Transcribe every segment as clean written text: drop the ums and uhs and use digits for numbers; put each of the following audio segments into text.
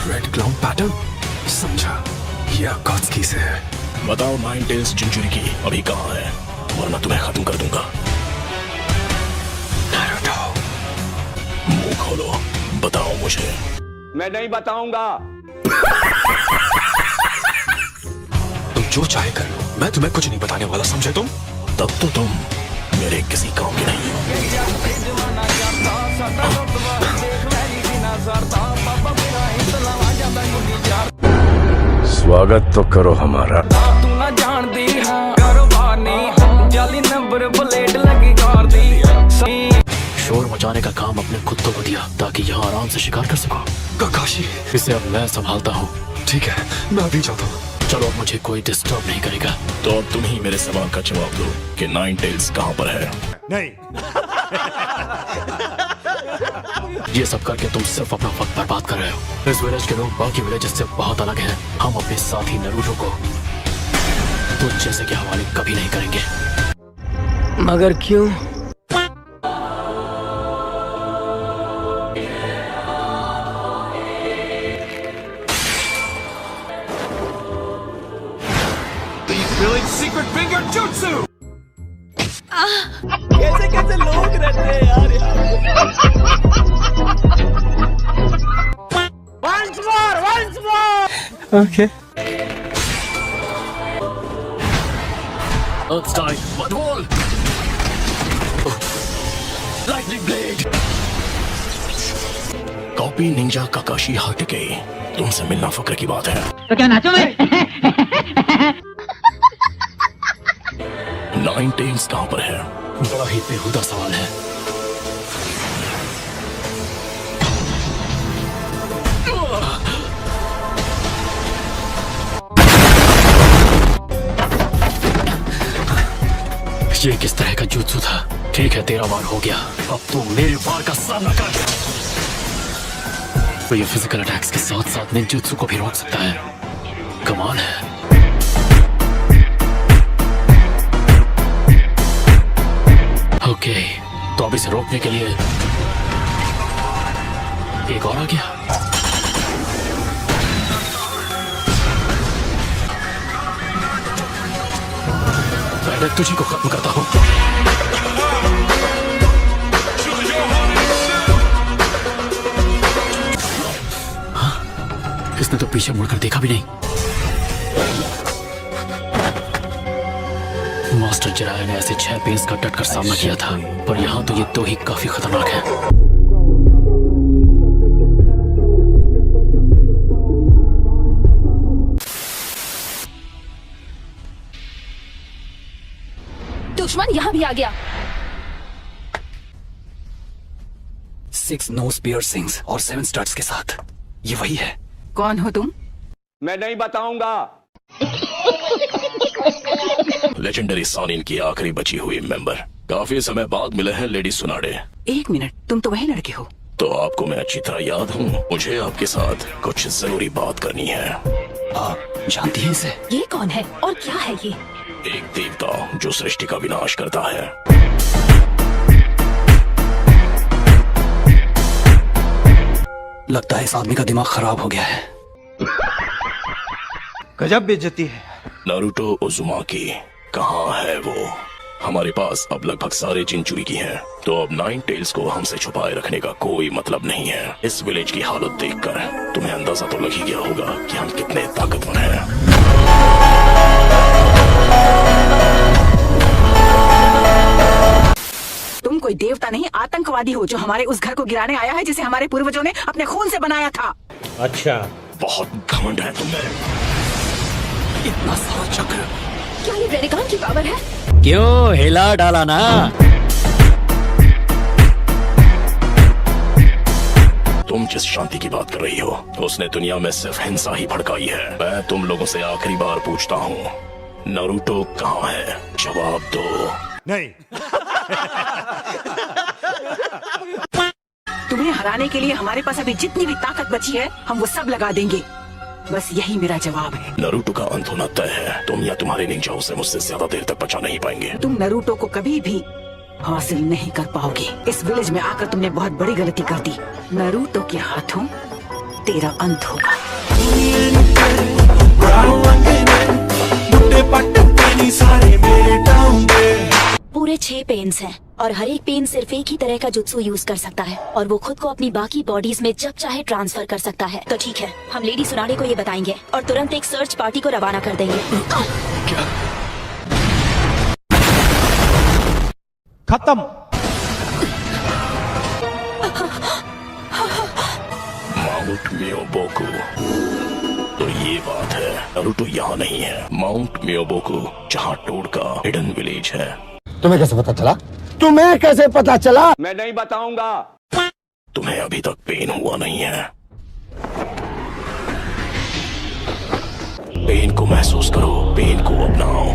Red clown pattern समझा, ये अकात्सुकी से है। बताओ नाइन टेल्स जिंचुरिकी अभी कहाँ है, वरना तुम्हें खत्म कर दूंगा। नारुतो, मुंह खोलो, बताओ मुझे। मैं नहीं बताऊंगा। तुम जो चाहे कर लो, मैं तुम्हें कुछ नहीं बताने वाला, समझे तुम? तब तो तुम मेरे किसी काम के नहीं हो। स्वागत तो करो हमारा। तू ना जानदी हां कारोबार नहीं, जाली नंबर प्लेट लगी कार दी। शोर मचाने का काम अपने कुत्तों को दिया ताकि यहाँ आराम से शिकार कर सको। काकाशी, इसे अब मैं संभालता हूँ। ठीक है, मैं अभी जाता हूँ। चलो, अब मुझे कोई डिस्टर्ब नहीं करेगा। तो अब तुम ही मेरे सवाल का जवाब दो कि नाइन टेल्स कहाँ पर है। नहीं। ये सब करके तुम सिर्फ अपना वक्त बर्बाद कर रहे हो। इस विलेज के लोग बाकी विलेजेस से बहुत अलग हैं। हम अपने साथी नरूटो को तुझ जैसे के हवाले कभी नहीं करेंगे। मगर क्यों? कैसे कैसे लोग रहते हैं यार once more Okay. Earthstone, what wall? Lightning blade. Copy ninja Kakashi Hatake, तुमसे मिलना फक्र की बात है। तो क्या नाचो मैं? नाइन टेल्स कहाँ पर है? बड़ा ही बेहुदा सवाल है। ये किस तरह का जुत्सु था? ठीक है, तेरा वार हो गया, अब तू मेरे वार का सामना कर। तो ये फिजिकल अटैक्स के साथ साथ निंजुत्सु को भी रोक सकता है। कमाल है। ओके, तो अब इसे रोकने के लिए एक और आ गया। पहले तुझी को खत्म करता हूं। हाँ? इसने तो पीछे मुड़कर देखा भी नहीं। मास्टर जिराया ने ऐसे 6 पेंस का डटकर सामना किया था, पर यहाँ तो ये 2 ही काफी खतरनाक है। दुश्मन यहाँ भी आ गया। 6 नोज पियर्सिंग्स और 7 स्टड्स के साथ। ये वही है। कौन हो तुम? मैं नहीं बताऊंगा। लेजेंडरी सानिन की आखिरी बची हुई मेंबर। काफी समय बाद मिले हैं लेडी सुनाडे। 1 मिनट, तुम तो वही लड़के हो। तो आपको मैं अच्छी तरह याद हूँ। मुझे आपके साथ कुछ जरूरी बात करनी है। आप जानती हैं इसे? ये कौन है और क्या है ये? एक देवता जो सृष्टि का विनाश करता है। लगता है इस आदमी का दिमाग खराब हो गया है। गजब बेइज्जती है। नारुतो उजुमाकी कहाँ है वो? हमारे पास अब लगभग सारे जिंचुरिकी हैं, तो अब नाइन टेल्स को हमसे छुपाए रखने का कोई मतलब नहीं है। इस विलेज की हालत देखकर तुम्हें अंदाजा तो लग ही गया होगा कि हम कितने ताकतवर हैं। तुम कोई देवता नहीं, आतंकवादी हो जो हमारे उस घर को गिराने आया है जिसे हमारे पूर्वजों ने अपने खून से बनाया था। अच्छा, बहुत घमंड है तुम्हें। इतना सारा चक्र। क्या ये रेनेकान की पावर है? क्यों हिला डाला ना? तुम जिस शांति की बात कर रही हो, उसने दुनिया में सिर्फ हिंसा ही भड़काई है। मैं तुम लोगों से आखिरी बार पूछता हूँ, नारुतो कहाँ है? जवाब दो। नहीं। तुम्हें हराने के लिए हमारे पास अभी जितनी भी ताकत बची है, हम वो सब लगा देंगे। बस यही मेरा जवाब है। नारुतो का अंत होना तय है। तुम या तुम्हारे निंजा उसे मुझसे ज्यादा देर तक बचा नहीं पाएंगे। तुम नारुतो को कभी भी हासिल नहीं कर पाओगे। इस विलेज में आकर तुमने बहुत बड़ी गलती कर दी। नारुतो के हाथों तेरा अंत होगा। पूरे 6 पेन्स हैं और हर एक पेन सिर्फ एक ही तरह का जुत्सु यूज कर सकता है और वो खुद को अपनी बाकी बॉडीज में जब चाहे ट्रांसफर कर सकता है। तो ठीक है, हम लेडी सुनाडे को ये बताएंगे और तुरंत एक सर्च पार्टी को रवाना कर देंगे। खत्म। माउंट मियोबोकू, तो ये बात है, नारुतो यहाँ नहीं है। माउंट मियोबोकू जहाँ टोड का हिडन विलेज है। तुम्हें कैसे पता चला? तुम्हें कैसे पता चला? मैं नहीं बताऊंगा। तुम्हें अभी तक पेन हुआ नहीं है। पेन को महसूस करो, पेन को अपनाओ,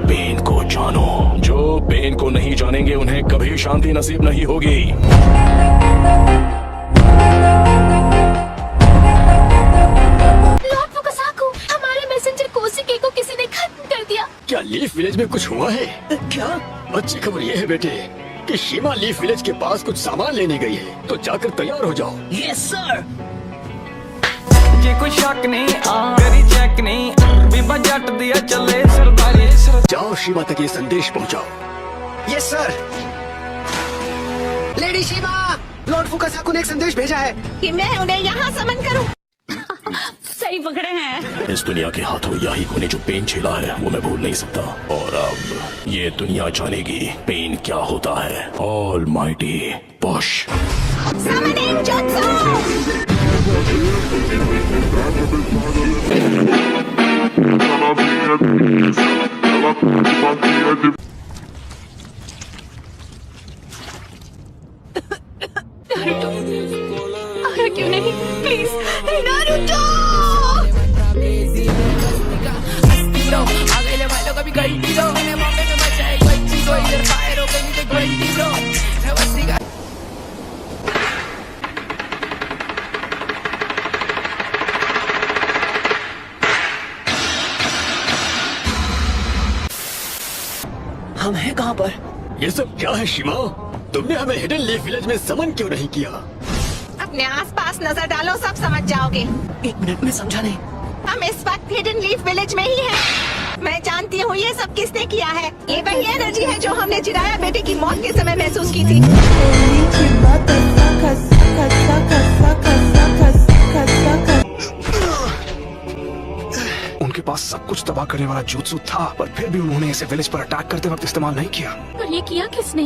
पेन को जानो। जो पेन को नहीं जानेंगे उन्हें कभी शांति नसीब नहीं होगी। लॉर्ड फुकासाकु, हमारे मैसेंजर कोशिके को किसी ने खत्म कर दिया। क्या लीफ विलेज में कुछ हुआ है? क्या? अच्छी खबर ये है बेटे कि शीमा लीफ विलेज के पास कुछ सामान लेने गई है, तो जाकर तैयार हो जाओ। Yes sir. जे कोई शक नहीं करी चेक नहीं, बीबा जट दिया चले सरदारी। जाओ शीमा तक ये संदेश पहुंचाओ। Yes sir. Lady Shima, lord Fukasaku ने एक संदेश भेजा है कि मैं उन्हें यहाँ समन करूँ। सही पकड़े हैं। इस दुनिया के हाथों याहिको ने जो पेन झेला है वो मैं भूल नहीं सकता, और अब ये दुनिया जानेगी पेन क्या होता है। All mighty push. Summoning jutsu. क्यों नहीं? Please Naruto. हम हैं कहाँ पर? ये सब क्या है शीमा? तुमने हमें हिडन लीफ विलेज में समन क्यों नहीं किया? अपने आसपास नजर डालो, सब समझ जाओगे। 1 मिनट में समझा नहीं। हम इस वक्त हिडन लीफ विलेज में ही हैं। मैं जानती हूँ ये सब किसने किया है। ये वही एनर्जी है जो हमने जिराया बेटे की मौत के समय महसूस की थी। उनके पास सब कुछ तबाह करने वाला जुत्सु था, पर फिर भी उन्होंने इसे विलेज पर अटैक करते वक्त इस्तेमाल नहीं किया। और ये किया किसने?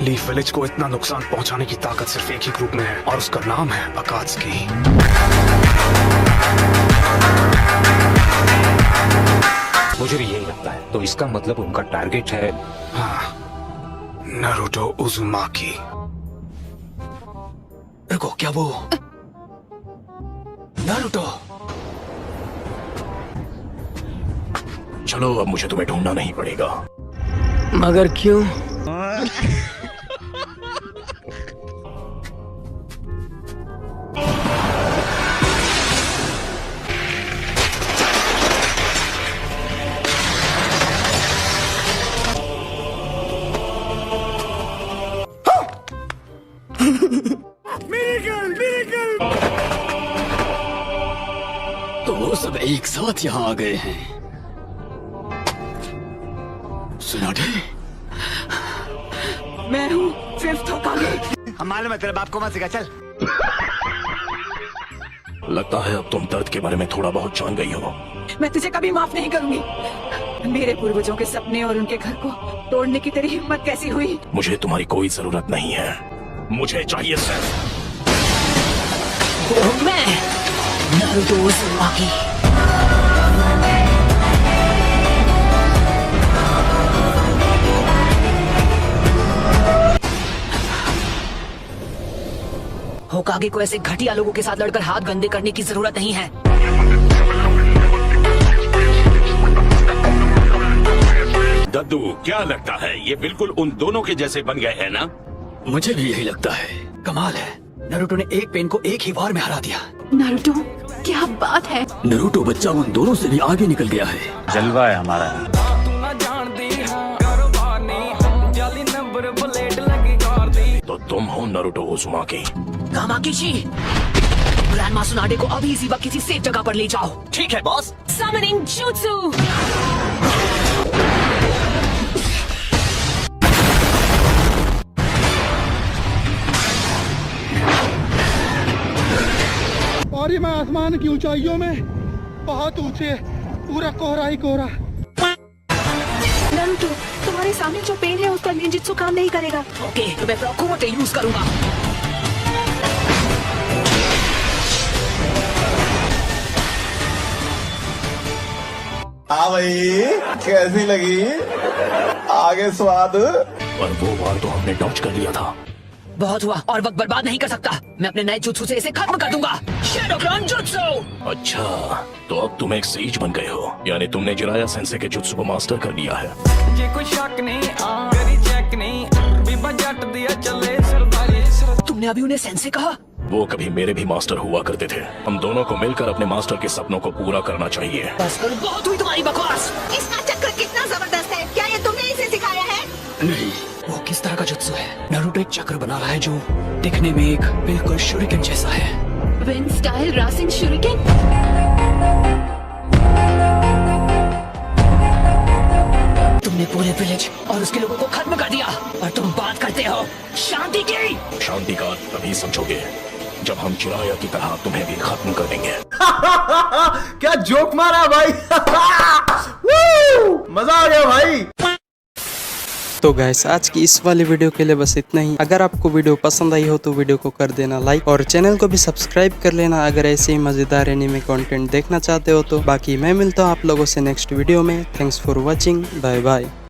लीफ विलेज को इतना नुकसान पहुंचाने की ताकत सिर्फ एक ही ग्रुप में है, और उसका नाम है अकात्सुकी। मुझे भी यही लगता है। तो इसका मतलब उनका टारगेट है नारुतो उजुमाकी। रुको, क्या वो नारुतो? चलो अब मुझे तुम्हें ढूंढना नहीं पड़ेगा। मगर क्यों? तो वो सब एक साथ यहाँ आ गए हैं। सुनाडे, मैं हूँ फिफ्थ होकागे। हम मालूम है तेरे बाप को मत सिखा, चल। लगता है अब तुम दर्द के बारे में थोड़ा बहुत जान गई हो। मैं तुझे कभी माफ नहीं करूंगी। मेरे पूर्वजों के सपने और उनके घर को तोड़ने की तेरी हिम्मत कैसी हुई? मुझे तुम्हारी कोई जरूरत नहीं है, मुझे चाहिए सिर्फ मैं नारुतो उजुमाकी। होकागे को ऐसे घटिया लोगों के साथ लड़कर हाथ गंदे करने की जरूरत नहीं है। दद्दू, क्या लगता है ये बिल्कुल उन दोनों के जैसे बन गए हैं ना? मुझे भी यही लगता है। कमाल है, नारुतो ने एक पेन को एक ही वार में हरा दिया। नारुतो, क्या बात है? नारुतो बच्चा उन दोनों से भी आगे निकल गया है। जलवा है हमारा। तो तुम हो नारुतो उजुमाकी। कामाकिशी, ग्रैंडमा सुनाडे को अभी इसी वक्त किसी सेफ जगह पर ले जाओ। ठीक है बॉस। Summoning Jutsu! और ये मैं आसमान की ऊंचाइयों में बहुत ऊंचे, पूरा कोहरा ही कोहरा। नरुटो, तुम्हारे सामने जो पेड़ है उस पर निंजित्सु काम नहीं करेगा। ओके, तो मैं फ्रॉकुमोटे यूज करूंगा। हाँ भाई, कैसी लगी? आगे स्वाद? पर वो बार तो हमने डॉज कर लिया था। बहुत हुआ और वक्त बर्बाद नहीं कर सकता। मैं अपने नए जुत्सु से इसे खत्म कर दूंगा। Shadow clone jutsu. अच्छा, तो अब तुम एक सेज बन गए हो, यानी तुमने जिराया सेंसे के जुत्सु को मास्टर कर लिया है। जे कोई शक नहीं करी चेक नहीं बीबा जट दिया चले सरदारी। तुमने अभी उन्हें सेंसे कहा? वो कभी मेरे भी मास्टर हुआ करते थे। हम दोनों को मिलकर अपने मास्टर के सपनों को पूरा करना चाहिए। बस करो, बहुत हुई तुम्हारी बकवास। इसका चक्र कितना जबरदस्त है, क्या ये तुमने इसे सिखाया है? नहीं, वो किस तरह का जुत्सु है? नारुतो एक चक्र बना रहा है जो दिखने में एक बिल्कुल शूरिकेन जैसा है। Wind style Rasen Shuriken? तुमने पूरे विलेज और उसके लोगों को खत्म कर दिया और तुम बात करते हो शांति की। शांति का तभी समझोगे जब हम चिराया की तरह तुम्हें भी खत्म कर देंगे। क्या जोक मारा भाई। मजा आ गया भाई। तो गाइस, आज की इस वाली वीडियो के लिए बस इतना ही। अगर आपको वीडियो पसंद आई हो तो वीडियो को कर देना लाइक और चैनल को भी सब्सक्राइब कर लेना अगर ऐसे ही मजेदार एनीमे कंटेंट देखना चाहते हो तो। बाकी मैं मिलता हूँ आप लोगों से नेक्स्ट वीडियो में। Thanks for watching, bye bye.